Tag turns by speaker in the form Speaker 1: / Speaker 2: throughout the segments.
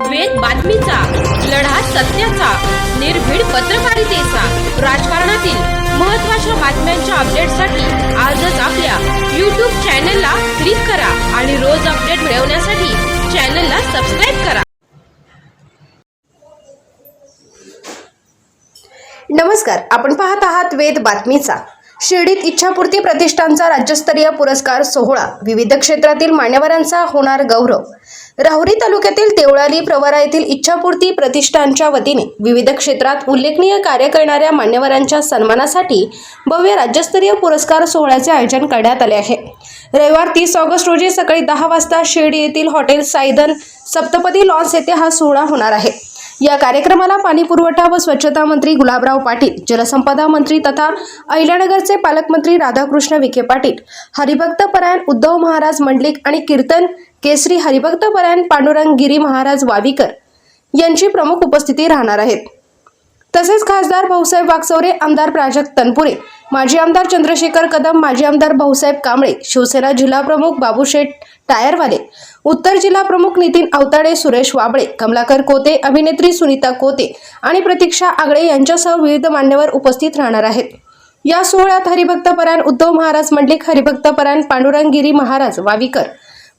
Speaker 1: वेद बातमीचा, लढा सत्याचा, निर्भीड पत्रकारितेचा, राजकारणातील महत्त्वाच्या बातम्यांच्या अपडेटसाठी आजच आपल्या YouTube चॅनलला क्लिक करा आणि रोज अपडेट मिळवण्यासाठी चॅनलला सबस्क्राइब करा.
Speaker 2: नमस्कार, आपण पाहत आहात वेद बातमीचा. शिर्डीत इच्छापूर्ती प्रतिष्ठानचा राज्यस्तरीय पुरस्कार सोहळा, विविध क्षेत्रातील मान्यवरांचा होणार गौरव. राहुरी तालुक्यातील देवळाली प्रवरा येथील इच्छापूर्ती प्रतिष्ठानच्या वतीने विविध क्षेत्रात उल्लेखनीय कार्य करणाऱ्या मान्यवरांच्या सन्मानासाठी भव्य राज्यस्तरीय पुरस्कार सोहळ्याचे आयोजन करण्यात आले आहे. रविवार 30 ऑगस्ट रोजी सकाळी 10 वाजता शिर्डी येथील हॉटेल साईधन सप्तपदी लॉन्स येथे हा सोहळा होणार आहे. या कार्यक्रमाला पाणी पुरवठा व स्वच्छता मंत्री गुलाबराव पाटील, जलसंपदा मंत्री तथा अहिल्यानगरचे पालकमंत्री राधाकृष्ण विखे पाटील, हरिभक्तपरायण उद्धव महाराज मंडलिक आणि कीर्तन केसरी हरिभक्तपरायण पांडुरंग गिरी महाराज वावीकर यांची प्रमुख उपस्थिती राहणार आहेत. तसेच खासदार भाऊसाहेब वागचौरे, आमदार प्राजक्त तनपुरे, माजी आमदार चंद्रशेखर कदम, माजी आमदार भाऊसाहेब कांबळे, शिवसेना जिल्हा प्रमुख बाबूशेठ टायरवाले, उत्तर जिल्हा प्रमुख नितीन अवताडे, सुरेश वाबळे, कमलाकर कोते, अभिनेत्री सुनीता कोते आणि प्रतीक्षा आगळे यांच्यासह विविध मान्यवर उपस्थित राहणार आहेत. या सोहळ्यात हरिभक्तपरायण उद्धव महाराज मंडलिक, हरिभक्तपरायण पांडुरंग गिरी महाराज वावीकर,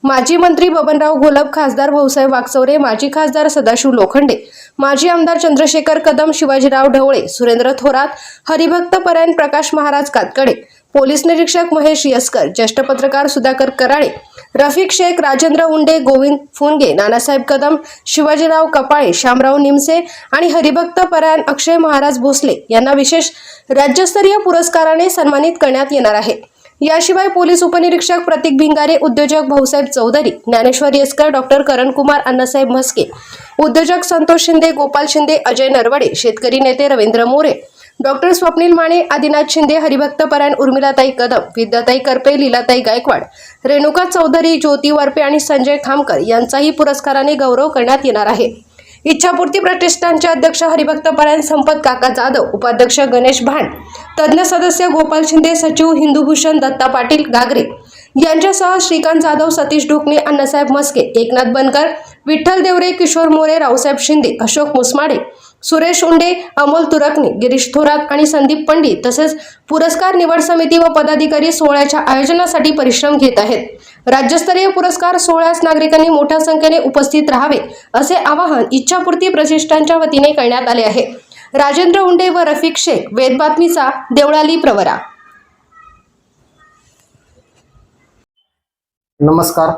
Speaker 2: माजी मंत्री बबनराव घोलप, खासदार भाऊसाहेब वागचौरे, माजी खासदार सदाशिव लोखंडे, माजी आमदार चंद्रशेखर कदम, शिवाजीराव ढवळे, सुरेंद्र थोरात, हरिभक्तपरायण प्रकाश महाराज कातकडे, पोलीस निरीक्षक महेश यसकर, ज्येष्ठ पत्रकार सुधाकर कराळे, रफिक शेख, राजेंद्र उंडे, गोविंद फुनगे, नानासाहेब कदम, शिवाजीराव कपाळे, शामराव निमसे आणि हरिभक्तपरायण अक्षय महाराज भोसले यांना विशेष राज्यस्तरीय पुरस्काराने सन्मानित करण्यात येणार आहे. याशिवाय पोलीस उपनिरीक्षक प्रतीक भिंगारे, उद्योजक भाऊसाहेब चौधरी, ज्ञानेश्वर येसकर, डॉक्टर करणकुमार, अण्णासाहेब म्हस्के, उद्योजक संतोष शिंदे, गोपाल शिंदे, अजय नरवडे, शेतकरी नेते रवींद्र मोरे, डॉक्टर स्वप्नील माने, आदिनाथ शिंदे, हरिभक्तपरायण उर्मिलाताई कदम, विद्याताई करपे, लीलाताई गायकवाड, रेणुका चौधरी, ज्योती वरपे आणि संजय खामकर यांचाही पुरस्काराने गौरव करण्यात येणार आहे. इच्छापूर्ती प्रतिष्ठानचे अध्यक्ष हरिभक्तपरायण संपत काका जाधव, उपाध्यक्ष गणेश भांड, तज्ञ सदस्य गोपाल शिंदे, सचिव हिंदूभूषण दत्ता पाटील गागरे यांच्यासह श्रीकांत जाधव, सतीश ढोकणे, अण्णासाहेब म्हस्के, एकनाथ बनकर, विठ्ठल देवरे, किशोर मोरे, रावसाहेब शिंदे, अशोक मुसमाडे, सुरेश उंडे, अमोल तुरकणे, गिरीश थोरात आणि संदीप पंडित तसेच पुरस्कार निवड समिती व पदाधिकारी सोहळ्याच्या आयोजनासाठी परिश्रम घेत आहेत. राज्यस्तरीय पुरस्कार सोहळ्यास नागरिकांनी मोठ्या संख्येने उपस्थित राहावे असे आवाहन इच्छापूर्ती प्रतिष्ठानच्या वतीने करण्यात आले आहे. राजेंद्र उंडे व रफिक शेख, वेद बातमीचा, देवळाली प्रवरा.
Speaker 3: नमस्कार.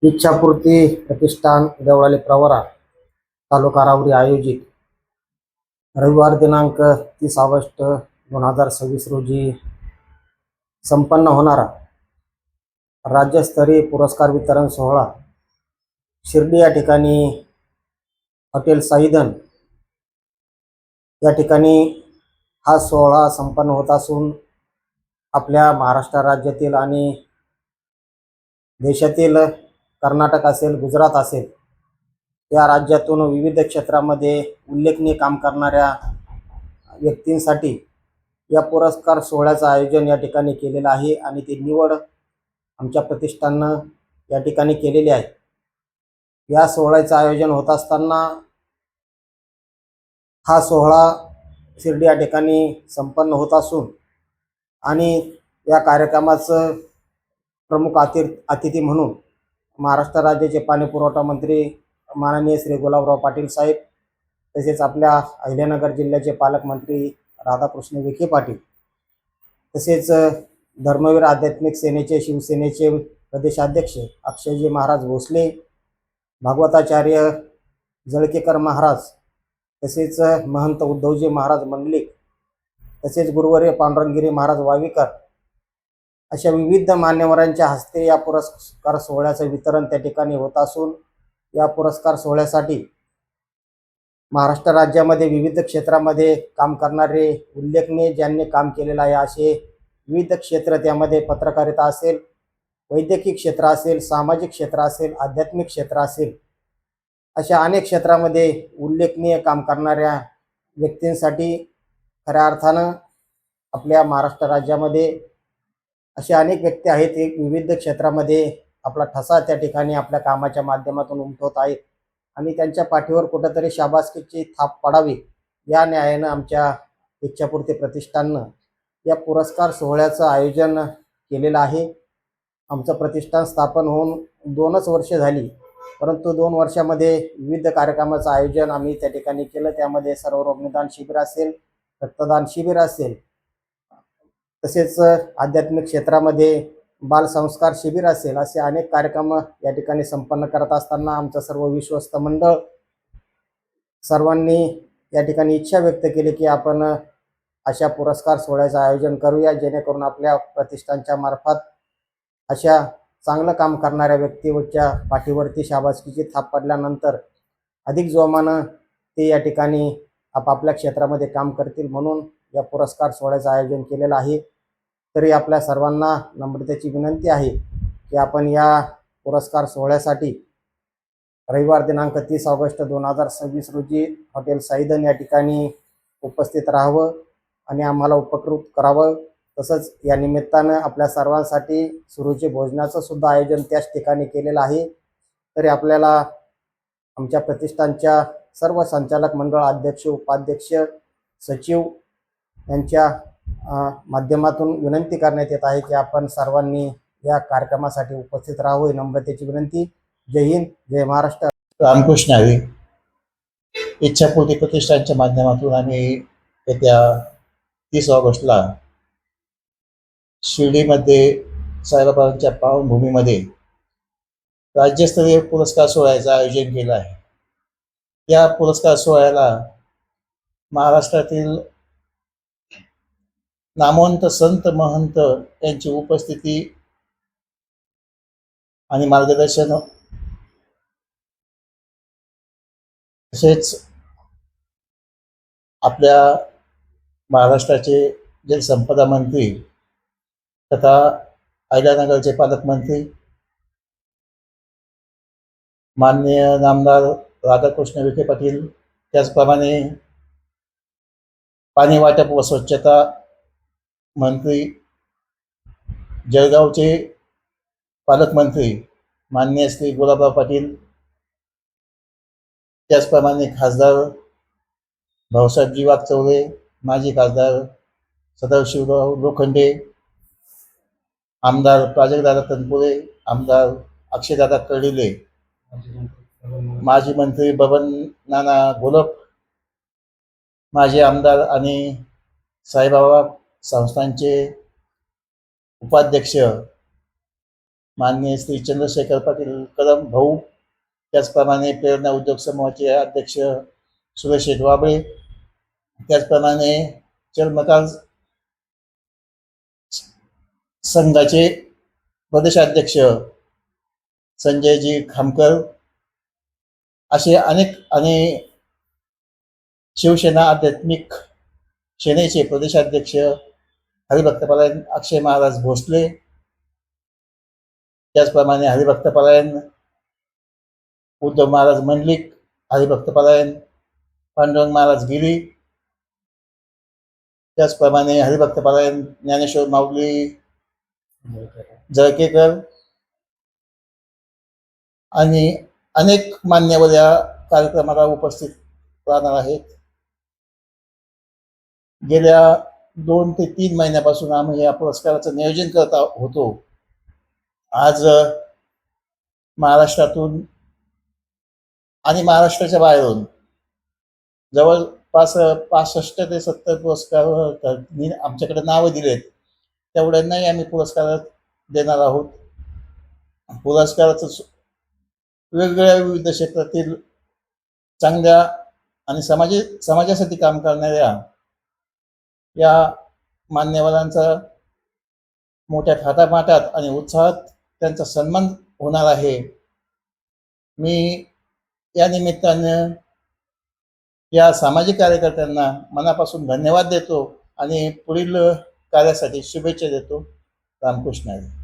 Speaker 3: इच्छापूर्ती प्रतिष्ठान देवळाली प्रवरा तालुका राहुरी आयोजित रविवार दिनांक 30 ऑगस्ट 2026 रोजी संपन्न होणारा राज्यस्तरीय पुरस्कार वितरण सोहळा शिर्डी या ठिकाणी हॉटेल साईधन या ठिकाणी हा सोहळा संपन्न होत असून आपल्या महाराष्ट्र राज्यातील आणि देशातील कर्नाटक असेल, गुजरात असेल, या राज्यातून विविध क्षेत्रामध्ये उल्लेखनीय काम करणाऱ्या व्यक्तींसाठी या पुरस्कार सोहळ्याचं आयोजन या ठिकाणी केलेलं आहे आणि ती निवड आमच्या प्रतिष्ठानानं या ठिकाणी केलेली आहे. या सोहळ्याचं आयोजन होत असताना हा सोहळा शिर्डी या ठिकाणी संपन्न होत असून आणि या कार्यक्रमाचं प्रमुख अतिथी म्हणून महाराष्ट्र राज्याचे पाणी पुरवठा मंत्री माननीय श्री गुलाबराव पाटील साहेब, तसेच आपल्या अहिल्यानगर जिल्ह्याचे पालकमंत्री राधाकृष्ण विखे पाटील, तसेच धर्मवीर आध्यात्मिक सेनेचे शिवसेनेचे प्रदेशाध्यक्ष अक्षयजी महाराज भोसले, भागवताचार्य जळकेकर महाराज, तसेच महंत उद्धवजी महाराज मंडलिक, तसेच गुरुवर्य पांडुरंगगिरी महाराज वावीकर अशा विविध मान्यवरांच्या हस्ते या पुरस्कार सोहळ्याचं वितरण त्या ठिकाणी होत असून या पुरस्कार सोहळ्यासाठी महाराष्ट्र राज्यामध्ये विविध क्षेत्रामध्ये काम करणारे उल्लेखनीय ज्यांनी काम केलेलं आहे असे विविध क्षेत्र, त्यामध्ये पत्रकारिता असेल, वैद्यकीय क्षेत्र असेल, सामाजिक क्षेत्र असेल, आध्यात्मिक क्षेत्र असेल, अशा अनेक क्षेत्रामध्ये उल्लेखनीय काम करणाऱ्या व्यक्तींसाठी खऱ्या अर्थानं आपल्या महाराष्ट्र राज्यामध्ये असे अनेक व्यक्ती आहेत, एक विविध क्षेत्रामध्ये आपला ठसा त्या ठिकाणी आपल्या कामाच्या माध्यमातून उमटवत आहेत आणि त्यांच्या पाठीवर कुठंतरी शाबासकीची थाप पडावी या न्यायानं आमच्या इच्छापूर्ती प्रतिष्ठाननं या पुरस्कार सोहळ्याचं आयोजन केलेलं आहे. आमचं प्रतिष्ठान स्थापन होऊन 2च वर्ष झाली, परंतु 2 वर्षामध्ये विविध कार्यक्रमाचं आयोजन आम्ही त्या ठिकाणी केलं. त्यामध्ये सर्वरोग निदान शिबिर असेल, रक्तदान शिबिर असेल, तसेच आध्यात्मिक क्षेत्रामध्ये बालसंस्कार शिबिर असेल, असे अनेक कार्यक्रम या ठिकाणी संपन्न करत असताना आमचं सर्व विश्वस्त मंडळ सर्वांनी या ठिकाणी इच्छा व्यक्त केली की आपण अशा पुरस्कार सोहळ्याचं आयोजन करूया, जेणेकरून आपल्या प्रतिष्ठानच्या मार्फत अशा चांगलं काम करणाऱ्या व्यक्तीच्या पाठीवरती शाबासकीची थाप पडल्यानंतर अधिक जोमानं ते या ठिकाणी आपापल्या क्षेत्रामध्ये काम करतील, म्हणून या पुरस्कार सोहळ्याचं आयोजन केलेलं आहे. तरी आपल्या सर्वांना नम्रतेची विनंती आहे की आपण या पुरस्कार सोहळ्यासाठी रविवार दिनांक 30 ऑगस्ट 2026 रोजी हॉटेल साईधन या ठिकाणी उपस्थित राहावं आणि आम्हाला उपकृत करावं. तसंच या निमित्तानं आपल्या सर्वांसाठी सुरुची भोजनाचं सुद्धा आयोजन त्याच ठिकाणी केलेलं आहे. तरी आपल्याला आमच्या प्रतिष्ठानच्या सर्व संचालक मंडळ अध्यक्ष, उपाध्यक्ष, सचिव यांच्या माध्यमातून विनंती करण्यात येत आहे की आपण सर्वांनी या कार्यक्रमासाठी उपस्थित राहावं, नम्रतेची विनंती. जय हिंद, जय महाराष्ट्र.
Speaker 4: रामकृष्ण हरी. इच्छापूर्ती प्रतिष्ठानच्या माध्यमातून आम्ही येत्या 30 ऑगस्टला शिर्डीमध्ये साईबाबांच्या पावनभूमीमध्ये राज्यस्तरीय पुरस्कार सोहळ्याचं आयोजन केलं आहे. या पुरस्कार सोहळ्याला महाराष्ट्रातील नामवंत संत महंत यांची उपस्थिती आणि मार्गदर्शन, तसेच आपल्या महाराष्ट्राचे जलसंपदा मंत्री तथा अहिल्यानगरचे पालकमंत्री माननीय नामदार राधाकृष्ण विखे पाटील, त्याचप्रमाणे पाणी वाटप व स्वच्छता मंत्री, जळगावचे पालकमंत्री माननीय श्री गुलाबराव पाटील, त्याचप्रमाणे खासदार भाऊसाहेबजी वागचौरे, माजी खासदार सदाशिवराव लोखंडे, आमदार प्राजक्तदादा तनपुरे, आमदार अक्षयदादा कर्डिले, माजी मंत्री बबन नाना घोलप, माजी आमदार आणि साईबाबा संस्थांचे उपाध्यक्ष माननीय श्री चंद्रशेखर पाटील कदम भाऊ, त्याचप्रमाणे प्रेरणा उद्योग समूहाचे अध्यक्ष सुरेश वाबळे, त्याचप्रमाणे चलमकार संघाचे प्रदेशाध्यक्ष संजयजी खामकर, असे अनेक आणि शिवसेना आध्यात्मिक सेनेचे प्रदेशाध्यक्ष हरिभक्तपरायण अक्षय महाराज भोसले, त्याचप्रमाणे हरिभक्तपरायण उद्धव महाराज मंडलिक, हरिभक्तपरायण पांडुरंग महाराज गिरी, त्याचप्रमाणे हरिभक्तपरायण ज्ञानेश्वर माऊली जळकेकर आणि अनेक मान्यवर या कार्यक्रमाला उपस्थित राहणार आहेत. गेल्या 2 ते 3 महिन्यापासून आम्ही या पुरस्काराचं नियोजन करत होतो. आज महाराष्ट्रातून आणि महाराष्ट्राच्या बाहेरून जवळपास 65 ते 70 पुरस्कार आमच्याकडे नावं दिलेत. तेवढ्यांनाही आम्ही पुरस्कार देणार आहोत. पुरस्काराचं वेगवेगळ्या विविध क्षेत्रातील चांगल्या आणि समाजासाठी काम करणाऱ्या या मान्यवरांचा मोठ्या थाटामाटात आणि उत्साहात त्यांचा सन्मान होणार आहे. मी या निमित्तानं या सामाजिक कार्यकर्त्यांना मनापासून धन्यवाद देतो आणि पुढील कार्यासाठी शुभेच्छा देतो. रामकृष्ण हरी.